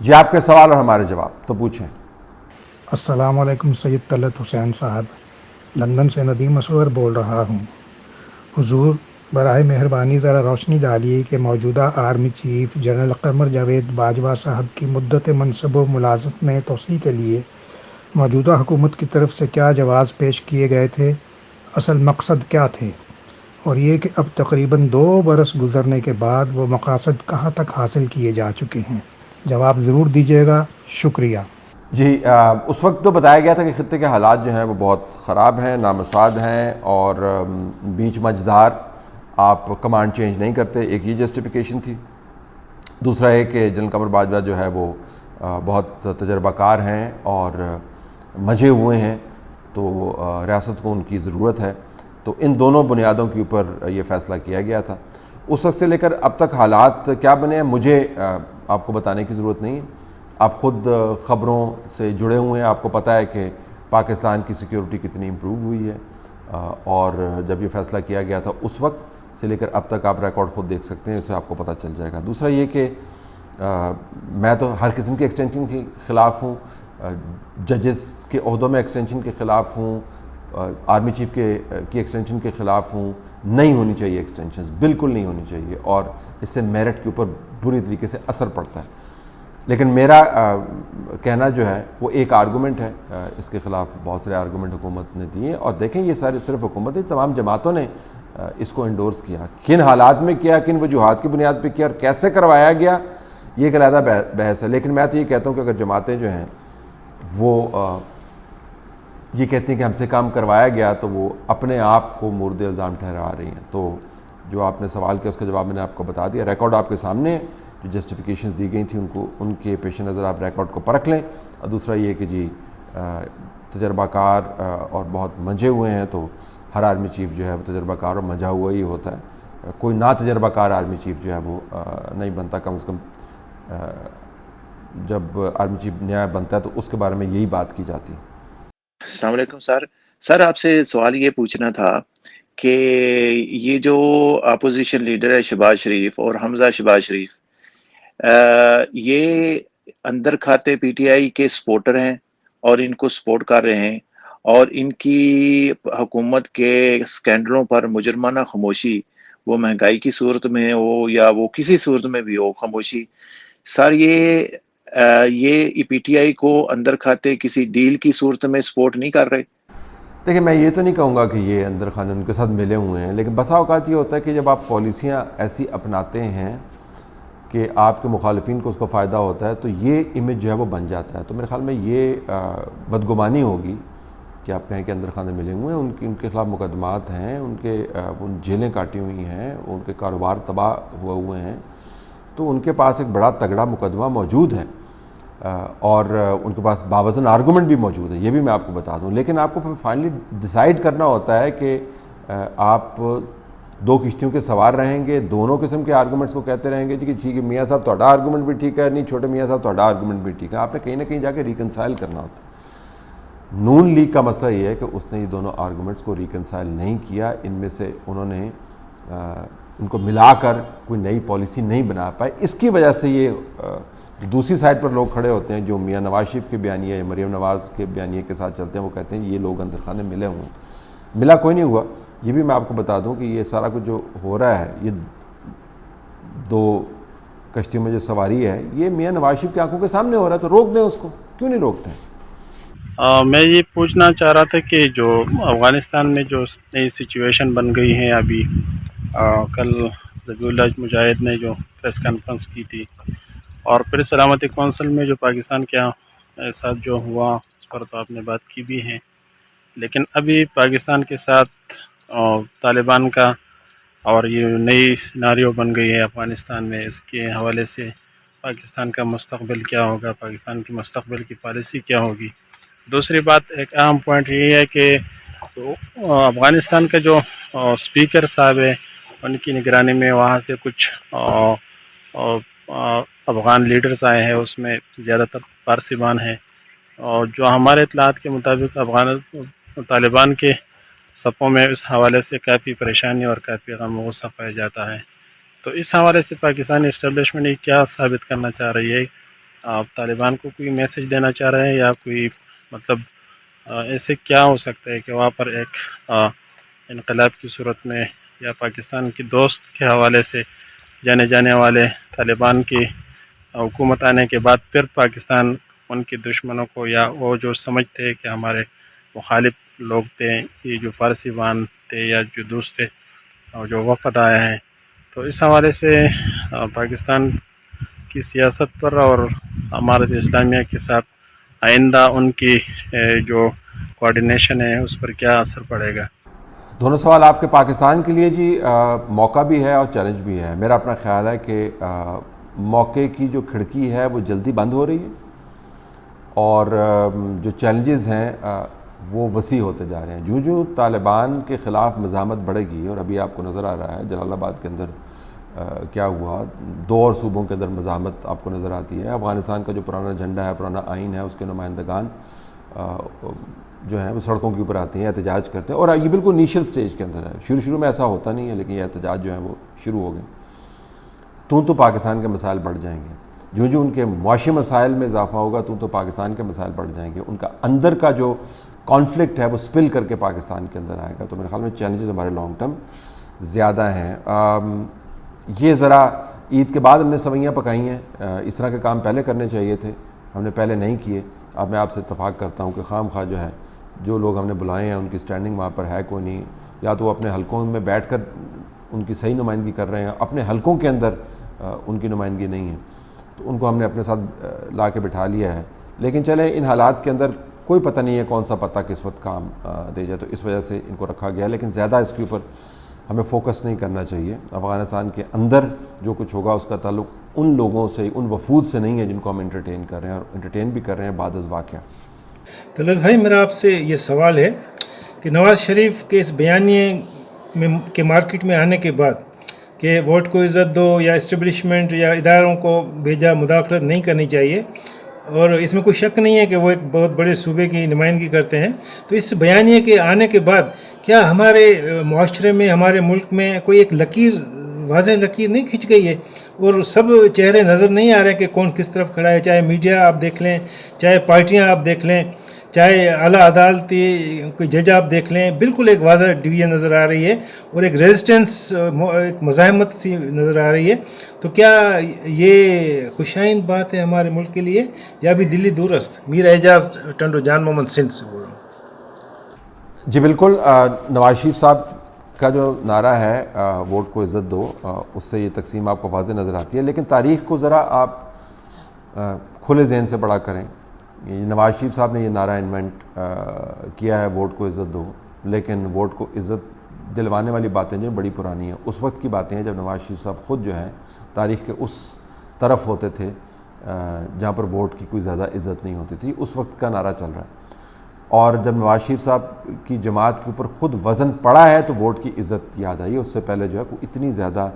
جی آپ کے سوال اور ہمارے جواب تو پوچھیں۔ السلام علیکم سید طلعت حسین صاحب، لندن سے ندیم اصغر بول رہا ہوں۔ حضور برائے مہربانی ذرا روشنی ڈالیے کہ موجودہ army chief general Qamar Javed Bajwa صاحب کی مدت منصب و ملازمت میں توسیع کے لیے موجودہ حکومت کی طرف سے کیا جواز پیش کیے گئے تھے، اصل مقصد کیا تھے، اور یہ کہ اب تقریباً 2 برس گزرنے کے بعد وہ مقاصد کہاں تک حاصل کیے جا چکے ہیں؟ جواب ضرور دیجیے گا، شکریہ۔ جی اس وقت تو بتایا گیا تھا کہ خطے کے حالات جو ہیں وہ بہت خراب ہیں، نامساعد ہیں، اور بیچ مجدار آپ کمانڈ چینج نہیں کرتے، ایک یہ جسٹیفیکیشن تھی۔ دوسرا ہے کہ جنرل قمر باجوہ جو ہے وہ بہت تجربہ کار ہیں اور مجھے ہوئے ہیں، تو ریاست کو ان کی ضرورت ہے، تو ان دونوں بنیادوں کے اوپر یہ فیصلہ کیا گیا تھا۔ اس وقت سے لے کر اب تک حالات کیا بنے ہیں مجھے آپ کو بتانے کی ضرورت نہیں ہے، آپ خود خبروں سے جڑے ہوئے ہیں، آپ کو پتہ ہے کہ پاکستان کی سیکیورٹی کتنی امپروو ہوئی ہے، اور جب یہ فیصلہ کیا گیا تھا اس وقت سے لے کر اب تک آپ ریکارڈ خود دیکھ سکتے ہیں، اس سے آپ کو پتہ چل جائے گا۔ دوسرا یہ کہ میں تو ہر قسم کی ایکسٹینشن کے خلاف ہوں، ججز کے عہدوں میں ایکسٹینشن کے خلاف ہوں، آرمی چیف کی ایکسٹینشن کے خلاف ہوں، نہیں ہونی چاہیے ایکسٹینشنز، بالکل نہیں ہونی چاہیے، اور اس سے میرٹ کے اوپر بری طریقے سے اثر پڑتا ہے۔ لیکن میرا کہنا جو ہے وہ ایک آرگومنٹ ہے، اس کے خلاف بہت سارے آرگومنٹ حکومت نے دیے، اور دیکھیں یہ سارے صرف حکومت نہیں، تمام جماعتوں نے اس کو انڈورس کیا، کن حالات میں کیا، کن وجوہات کی بنیاد پہ کیا، اور کیسے کروایا گیا، یہ ایک علیحدہ بحث ہے۔ لیکن میں تو یہ کہتا ہوں کہ اگر جماعتیں جو ہیں وہ یہ کہتی ہیں کہ ہم سے کام کروایا گیا، تو وہ اپنے آپ کو مورد الزام ٹھہرا رہی ہیں۔ تو جو آپ نے سوال کیا اس کا جواب میں نے آپ کو بتا دیا، ریکارڈ آپ کے سامنے ہے، جو جسٹیفیکیشنز دی گئی تھیں ان کے پیش نظر آپ ریکارڈ کو پرکھ لیں۔ اور دوسرا یہ کہ جی تجربہ کار اور بہت منجھے ہوئے ہیں، تو ہر آرمی چیف جو ہے وہ تجربہ کار اور منجھا ہوا ہی ہوتا ہے، کوئی نا تجربہ کار آرمی چیف جو ہے وہ نہیں بنتا، کم از کم جب آرمی چیف نیا بنتا ہے تو اس کے بارے میں یہی بات کی جاتی ہے۔ السلام علیکم سر آپ سے سوال یہ پوچھنا تھا کہ یہ جو اپوزیشن لیڈر ہے شہباز شریف اور حمزہ شہباز شریف، یہ اندر کھاتے پی ٹی آئی کے سپورٹر ہیں اور ان کو سپورٹ کر رہے ہیں، اور ان کی حکومت کے سکینڈلوں پر مجرمانہ خاموشی، وہ مہنگائی کی صورت میں ہو یا وہ کسی صورت میں بھی ہو، خاموشی سر، یہ پی ٹی آئی کو اندر کھاتے کسی ڈیل کی صورت میں سپورٹ نہیں کر رہے؟ دیکھیں میں یہ تو نہیں کہوں گا کہ یہ اندر خانے ان کے ساتھ ملے ہوئے ہیں، لیکن بسا اوقات یہ ہوتا ہے کہ جب آپ پالیسیاں ایسی اپناتے ہیں کہ آپ کے مخالفین کو اس کا فائدہ ہوتا ہے، تو یہ امیج جو ہے وہ بن جاتا ہے۔ تو میرے خیال میں یہ بدگمانی ہوگی کہ آپ کہیں کہ اندر خانے ملے ہوئے ہیں، ان کے خلاف مقدمات ہیں، ان جیلیں کاٹی ہوئی ہیں، ان کے کاروبار تباہ ہوئے ہیں، تو ان کے پاس ایک بڑا تگڑا مقدمہ موجود ہے، اور ان کے پاس باوزن آرگومنٹ بھی موجود ہے، یہ بھی میں آپ کو بتا دوں۔ لیکن آپ کو پھر فائنلی ڈیسائیڈ کرنا ہوتا ہے کہ آپ 2 کشتیوں کے سوار رہیں گے، دونوں قسم کے آرگومنٹس کو کہتے رہیں گے جی کہ ٹھیک ہے میاں صاحب تہاڈا آرگومنٹ بھی ٹھیک ہے، نہیں چھوٹے میاں صاحب تہاڈا آرگومنٹ بھی ٹھیک ہے، آپ نے کہیں نہ کہیں جا کے ریکنسائل کرنا ہوتا ہے۔ نون لیگ کا مسئلہ یہ ہے کہ اس نے یہ دونوں آرگومنٹس کو ریکنسائل نہیں کیا، ان میں سے انہوں نے ان کو ملا کر کوئی نئی پالیسی نہیں بنا پائے، اس کی وجہ سے یہ دوسری سائڈ پر لوگ کھڑے ہوتے ہیں جو میاں نواز شریف کے بیانیے یا مریم نواز کے بیانیے کے ساتھ چلتے ہیں، وہ کہتے ہیں یہ لوگ اندر خانے ملے ہوئے ہیں۔ ملا کوئی نہیں ہوا، یہ بھی میں آپ کو بتا دوں کہ یہ سارا کچھ جو ہو رہا ہے، یہ 2 کشتیوں میں جو سواری ہے، یہ میاں نواز شریف کی آنکھوں کے سامنے ہو رہا ہے، تو روک دیں اس کو، کیوں نہیں روکتے ہیں؟ میں یہ پوچھنا چاہ رہا تھا کہ جو افغانستان میں جو نئی سچویشن بن گئی ہے ابھی، کل ذبیح اللہ مجاہد نے جو پریس کانفرنس کی تھی، اور پھر سلامتی کونسل میں جو پاکستان کے ساتھ جو ہوا اس پر تو آپ نے بات کی بھی ہے، لیکن ابھی پاکستان کے ساتھ طالبان کا اور یہ نئی سیناریو بن گئی ہے افغانستان میں، اس کے حوالے سے پاکستان کا مستقبل کیا ہوگا، پاکستان کی مستقبل کی پالیسی کیا ہوگی۔ دوسری بات ایک اہم پوائنٹ یہ ہے کہ افغانستان کا جو اسپیکر صاحب ہے، ان کی نگرانی میں وہاں سے کچھ افغان لیڈرز آئے ہیں، اس میں زیادہ تر پارسی بان ہیں، اور جو ہمارے اطلاعات کے مطابق طالبان کے صفوں میں اس حوالے سے کافی پریشانی اور کافی غم و غصہ پایا جاتا ہے۔ تو اس حوالے سے پاکستانی اسٹیبلشمنٹ یہ کیا ثابت کرنا چاہ رہی ہے آپ طالبان کو کوئی میسج دینا چاہ رہے ہیں، یا کوئی مطلب ایسے کیا ہو سکتا ہے کہ وہاں پر ایک انقلاب کی صورت میں، یا پاکستان کی دوست کے حوالے سے جانے جانے والے طالبان کی حکومت آنے کے بعد پھر پاکستان ان کے دشمنوں کو، یا وہ جو سمجھتے ہیں کہ ہمارے مخالف لوگ تھے، یہ جو فارسی بان تھے یا جو دوسرے اور جو وفد آئے ہیں، تو اس حوالے سے پاکستان کی سیاست پر اور امارت اسلامیہ کے ساتھ آئندہ ان کی جو کوارڈینیشن ہے اس پر کیا اثر پڑے گا؟ دونوں سوال آپ کے پاکستان کے لیے جی موقع بھی ہے اور چیلنج بھی ہے. میرا اپنا خیال ہے کہ موقع کی جو کھڑکی ہے وہ جلدی بند ہو رہی ہے، اور جو چیلنجز ہیں وہ وسیع ہوتے جا رہے ہیں. جو طالبان کے خلاف مزاحمت بڑھے گی، اور ابھی آپ کو نظر آ رہا ہے جلال آباد کے اندر کیا ہوا، 2 اور صوبوں کے اندر مزاحمت آپ کو نظر آتی ہے. افغانستان کا جو پرانا جھنڈا ہے، پرانا آئین ہے، اس کے نمائندگان جو ہیں وہ سڑکوں کے اوپر آتے ہیں، احتجاج کرتے ہیں، اور یہ بالکل انیشیل سٹیج کے اندر ہے. شروع میں ایسا ہوتا نہیں ہے، لیکن یہ احتجاج جو ہیں وہ شروع ہو گئے. تو پاکستان کے مسائل بڑھ جائیں گے. جو ان کے معاشی مسائل میں اضافہ ہوگا، تو پاکستان کے مسائل بڑھ جائیں گے. ان کا اندر کا جو کانفلکٹ ہے وہ سپل کر کے پاکستان کے اندر آئے گا. تو میرے خیال میں چیلنجز ہمارے لانگ ٹرم زیادہ ہیں. یہ ذرا عید کے بعد ہم نے سوئیاں پکائی ہیں، اس طرح کے کام پہلے کرنے چاہیے تھے، ہم نے پہلے نہیں کیے. اب میں آپ سے اتفاق کرتا ہوں کہ خام خواہ جو ہے، جو لوگ ہم نے بلائے ہیں ان کی سٹینڈنگ وہاں پر ہے کوئی نہیں، یا تو وہ اپنے حلقوں میں بیٹھ کر ان کی صحیح نمائندگی کر رہے ہیں، اپنے حلقوں کے اندر ان کی نمائندگی نہیں ہے، تو ان کو ہم نے اپنے ساتھ لا کے بٹھا لیا ہے. لیکن چلیں، ان حالات کے اندر کوئی پتہ نہیں ہے کون سا پتہ کس وقت کام دے جائے، تو اس وجہ سے ان کو رکھا گیا. لیکن زیادہ اس کے اوپر ہمیں فوکس نہیں کرنا چاہیے. افغانستان کے اندر جو کچھ ہوگا اس کا تعلق ان لوگوں سے، ان وفود سے نہیں ہے جن کو ہم انٹرٹین کر رہے ہیں، اور انٹرٹین بھی کر رہے ہیں بعد از واقعہ. طلعت بھائی، میرا آپ سے یہ سوال ہے کہ نواز شریف کے اس بیانیے کے مارکیٹ میں آنے کے بعد کہ ووٹ کو عزت دو، یا اسٹیبلشمنٹ یا اداروں کو بھیجا مداخلت نہیں کرنی چاہیے، اور اس میں کوئی شک نہیں ہے کہ وہ ایک بہت بڑے صوبے کی نمائندگی کرتے ہیں، تو اس بیانیے کے آنے کے بعد کیا ہمارے معاشرے میں، ہمارے ملک میں کوئی ایک لکیر، واضح لکیر نہیں کھنچ گئی ہے، اور سب چہرے نظر نہیں آ رہے کہ کون کس طرف کھڑا ہے؟ چاہے میڈیا آپ دیکھ لیں، چاہے پارٹیاں آپ دیکھ لیں، چاہے اعلیٰ عدالتی کوئی جج آپ دیکھ لیں، بالکل ایک واضح ڈویژن نظر آ رہی ہے، اور ایک ریزسٹنس، ایک مزاحمت سی نظر آ رہی ہے. تو کیا یہ خوشائند بات ہے ہمارے ملک کے لیے، یا بھی دلی دورست؟ میر اعجاز ٹنڈو، جان محمد سندھ سے بول رہا ہوں. جی بالکل، نواز شریف صاحب کا جو نعرہ ہے ووٹ کو عزت دو، اس سے یہ تقسیم آپ کو واضح نظر آتی ہے. لیکن تاریخ کو ذرا آپ کھلے ذہن سے پڑھا کریں. یہ نواز شریف صاحب نے یہ نعرہ انوینٹ کیا ہے، ووٹ کو عزت دو، لیکن ووٹ کو عزت دلوانے والی باتیں جو بڑی پرانی ہیں. اس وقت کی باتیں ہیں جب نواز شریف صاحب خود جو ہیں تاریخ کے اس طرف ہوتے تھے جہاں پر ووٹ کی کوئی زیادہ عزت نہیں ہوتی تھی. اس وقت کا نعرہ چل رہا ہے، اور جب نواز شریف صاحب کی جماعت کے اوپر خود وزن پڑا ہے تو ووٹ کی عزت یاد آئی. اس سے پہلے جو ہے کوئی اتنی زیادہ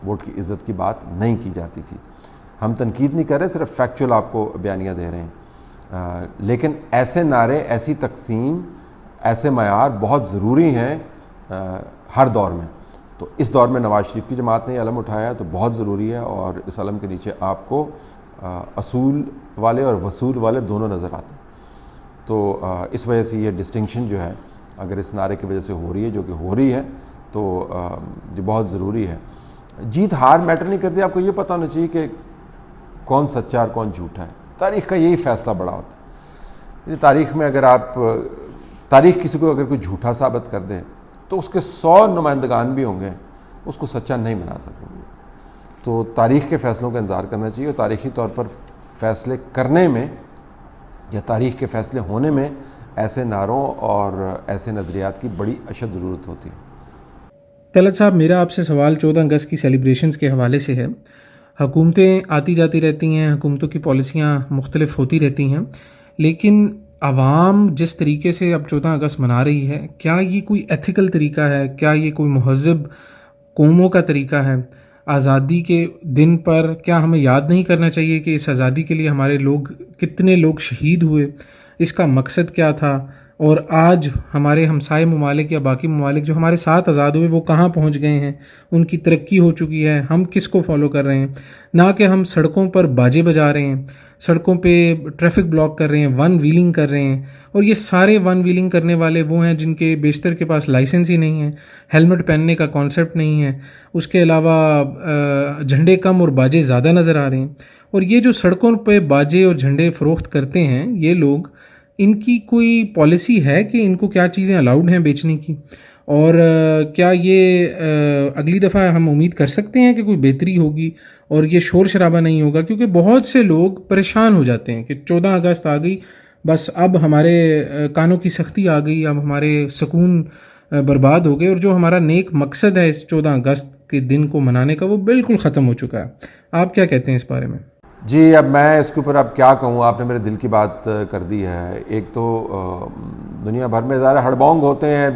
ووٹ کی عزت کی بات نہیں کی جاتی تھی. ہم تنقید نہیں کر رہے، صرف فیکچول آپ کو بیانیہ دے رہے ہیں. لیکن ایسے نعرے، ایسی تقسیم، ایسے معیار بہت ضروری ہیں ہر دور میں. تو اس دور میں نواز شریف کی جماعت نے علم اٹھایا ہے تو بہت ضروری ہے، اور اس علم کے نیچے آپ کو اصول والے اور وصول والے دونوں نظر آتے ہیں. تو اس وجہ سے یہ ڈسٹنکشن جو ہے، اگر اس نعرے کی وجہ سے ہو رہی ہے، جو کہ ہو رہی ہے، تو یہ بہت ضروری ہے. جیت ہار میٹر نہیں کرتی. آپ کو یہ پتہ ہونا چاہیے کہ کون سچا اور کون جھوٹا ہے. تاریخ کا یہی فیصلہ بڑا ہوتا ہے. تاریخ میں اگر آپ تاریخ کسی کو اگر کوئی جھوٹا ثابت کر دے تو اس کے 100 نمائندگان بھی ہوں گے اس کو سچا نہیں بنا سکیں گے. تو تاریخ کے فیصلوں کا انتظار کرنا چاہیے، اور تاریخی طور پر فیصلے کرنے میں یا تاریخ کے فیصلے ہونے میں ایسے نعروں اور ایسے نظریات کی بڑی اشد ضرورت ہوتی ہے. طلعت صاحب، میرا آپ سے سوال 14 اگست کی سیلیبریشنز کے حوالے سے ہے. حکومتیں آتی جاتی رہتی ہیں، حکومتوں کی پالیسیاں مختلف ہوتی رہتی ہیں، لیکن عوام جس طریقے سے اب 14 اگست منا رہی ہے، کیا یہ کوئی ایتھیکل طریقہ ہے؟ کیا یہ کوئی مہذب قوموں کا طریقہ ہے؟ آزادی کے دن پر کیا ہمیں یاد نہیں کرنا چاہیے کہ اس آزادی کے لیے ہمارے کتنے لوگ شہید ہوئے، اس کا مقصد کیا تھا، اور آج ہمارے ہمسائے ممالک یا باقی ممالک جو ہمارے ساتھ آزاد ہوئے وہ کہاں پہنچ گئے ہیں، ان کی ترقی ہو چکی ہے، ہم کس کو فالو کر رہے ہیں؟ نہ کہ ہم سڑکوں پر باجے بجا رہے ہیں، سڑکوں پہ ٹریفک بلاک کر رہے ہیں، ون ویلنگ کر رہے ہیں، اور یہ سارے ون ویلنگ کرنے والے وہ ہیں جن کے بیشتر کے پاس لائسنس ہی نہیں ہے، ہیلمٹ پہننے کا کانسیپٹ نہیں ہے، اس کے علاوہ جھنڈے کم اور باجے زیادہ نظر آ رہے ہیں. اور یہ جو سڑکوں پہ باجے اور جھنڈے فروخت کرتے ہیں یہ لوگ، ان کی کوئی پالیسی ہے کہ ان کو کیا چیزیں الاؤڈ ہیں بیچنے کی؟ اور کیا یہ اگلی دفعہ ہم امید کر سکتے ہیں کہ کوئی بہتری ہوگی اور یہ شور شرابہ نہیں ہوگا؟ کیونکہ بہت سے لوگ پریشان ہو جاتے ہیں کہ 14 اگست آ گئی، بس اب ہمارے کانوں کی سختی آ گئی، اب ہمارے سکون برباد ہو گئے، اور جو ہمارا نیک مقصد ہے اس 14 اگست کے دن کو منانے کا وہ بالکل ختم ہو چکا ہے. آپ کیا کہتے ہیں اس بارے میں؟ جی اب میں اس کے اوپر اب کیا کہوں، آپ نے میرے دل کی بات کر دی ہے. ایک تو دنیا بھر میں ظاہر ہڑبونگ ہوتے ہیں،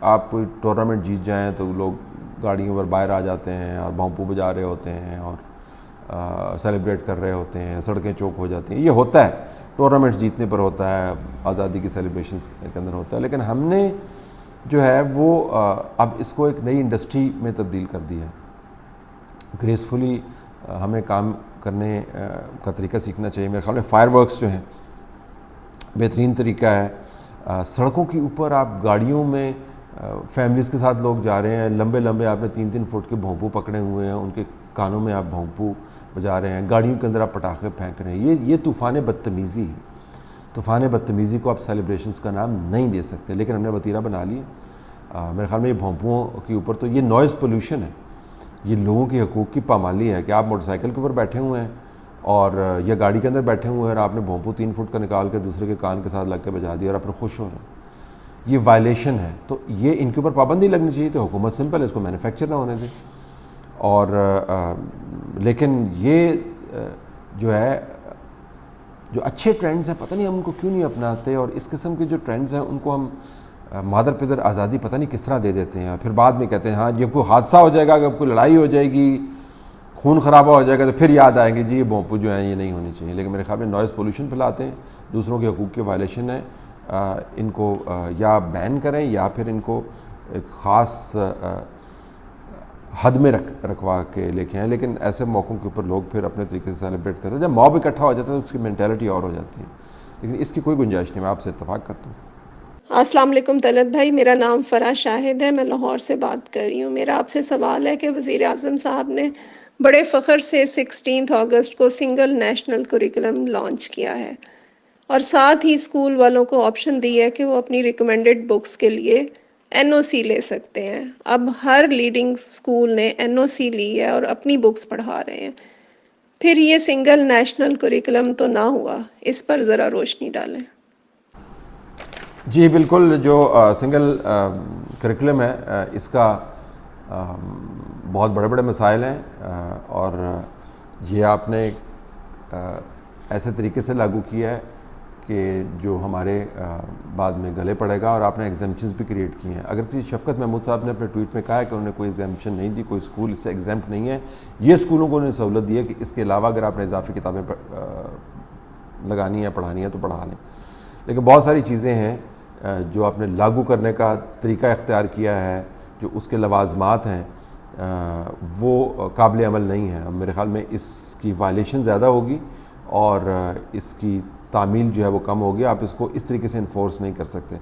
آپ کوئی ٹورنامنٹ جیت جائیں تو لوگ گاڑیوں پر باہر آ جاتے ہیں اور بھونپو بجا رہے ہوتے ہیں اور سیلیبریٹ کر رہے ہوتے ہیں، سڑکیں چوک ہو جاتی ہیں. یہ ہوتا ہے، ٹورنامنٹ جیتنے پر ہوتا ہے، آزادی کی سیلیبریشنز کے اندر ہوتا ہے. لیکن ہم نے جو ہے وہ اب اس کو ایک نئی انڈسٹری میں تبدیل کر دیا ہے. گریسفلی ہمیں کام کرنے کا طریقہ سیکھنا چاہیے. میرے خیال میں فائر ورکس جو ہیں بہترین طریقہ ہے. سڑکوں کے اوپر آپ گاڑیوں میں فیملیز کے ساتھ لوگ جا رہے ہیں، لمبے لمبے آپ نے 3 فٹ کے بھونپو پکڑے ہوئے ہیں، ان کے کانوں میں آپ بھونپو بجا رہے ہیں، گاڑیوں کے اندر آپ پٹاخے پھینک رہے ہیں. یہ طوفان بدتمیزی ہے. طوفان بدتمیزی کو آپ سیلیبریشنز کا نام نہیں دے سکتے، لیکن ہم نے وتیرہ بنا لیا. میرے خیال میں یہ بھونپوؤں کے اوپر تو یہ نوائز پولیوشن ہے، یہ لوگوں کے حقوق کی پامالی ہے کہ آپ موٹر سائیکل کے اوپر بیٹھے ہوئے ہیں اور یا گاڑی کے اندر بیٹھے ہوئے ہیں اور آپ نے بھونپو 3 فٹ کا نکال کے دوسرے کے کان کے ساتھ لگ کے بجا دیا اور اپنے خوش ہو رہے ہیں. یہ وائلیشن ہے. تو یہ ان کے اوپر پابندی لگنی چاہیے. تو حکومت سمپل ہے، اس کو مینوفیکچر نہ ہونے دے. اور لیکن یہ جو ہے جو اچھے ٹرینڈز ہیں پتہ نہیں ہم ان کو کیوں نہیں اپناتے، اور اس قسم کے جو ٹرینڈز ہیں ان کو ہم مادر پدر آزادی پتہ نہیں کس طرح دے دیتے ہیں. پھر بعد میں کہتے ہیں ہاں جب کوئی حادثہ ہو جائے گا، جب کوئی لڑائی ہو جائے گی، خون خرابہ ہو جائے گا، تو پھر یاد آئیں گے جی یہ بھونپو جو ہیں یہ نہیں ہونی چاہیے. لیکن میرے خیال میں نوائز پولیوشن پھیلاتے ہیں، دوسروں کے حقوق کے وائلیشن ہے. ان کو یا بین کریں یا پھر ان کو ایک خاص حد میں رکھوا کے لے کے آئیں. لیکن ایسے موقعوں کے اوپر لوگ پھر اپنے طریقے سے سیلیبریٹ کرتے ہیں. جب موب اکٹھا ہو جاتا ہے تو اس کی مینٹیلٹی اور ہو جاتی ہے. لیکن اس کی کوئی گنجائش نہیں. میں آپ سے اتفاق کرتا ہوں. السلام علیکم طلعت بھائی، میرا نام فرح شاہد ہے، میں لاہور سے بات کر رہی ہوں. میرا آپ سے سوال ہے کہ وزیر اعظم صاحب نے بڑے فخر سے 16 اگست کو سنگل نیشنل کریکولم لانچ کیا ہے، اور ساتھ ہی اسکول والوں کو آپشن دی ہے کہ وہ اپنی ریکمینڈڈ بکس کے لیے NOC لے سکتے ہیں. اب ہر لیڈنگ اسکول نے NOC لی ہے اور اپنی بکس پڑھا رہے ہیں. پھر یہ سنگل نیشنل کریکولم تو نہ ہوا، اس پر ذرا روشنی ڈالیں. جی بالکل، جو سنگل کریکولم ہے اس کا بہت بڑے بڑے مسائل ہیں، اور یہ آپ نے ایسے طریقے سے لاگو کیا ہے کہ جو ہمارے بعد میں گلے پڑے گا. اور آپ نے ایگزیمپشنز بھی کریٹ کی ہیں. اگر کسی شفقت محمود صاحب نے اپنے ٹویٹ میں کہا ہے کہ انہوں نے کوئی ایگزیمپشن نہیں دی، کوئی اسکول اس سے ایگزیمپٹ نہیں ہے. یہ اسکولوں کو انہوں نے سہولت دی ہے کہ اس کے علاوہ اگر آپ نے اضافی کتابیں لگانی ہیں، پڑھانی ہیں تو پڑھا لیں. لیکن بہت ساری چیزیں ہیں جو آپ نے لاگو کرنے کا طریقہ اختیار کیا ہے، جو اس کے لوازمات ہیں وہ قابل عمل نہیں ہیں. میرے خیال میں اس کی وائلیشن زیادہ ہوگی اور اس کی تعمیل جو ہے وہ کم ہوگی. آپ اس کو اس طریقے سے انفورس نہیں کر سکتے.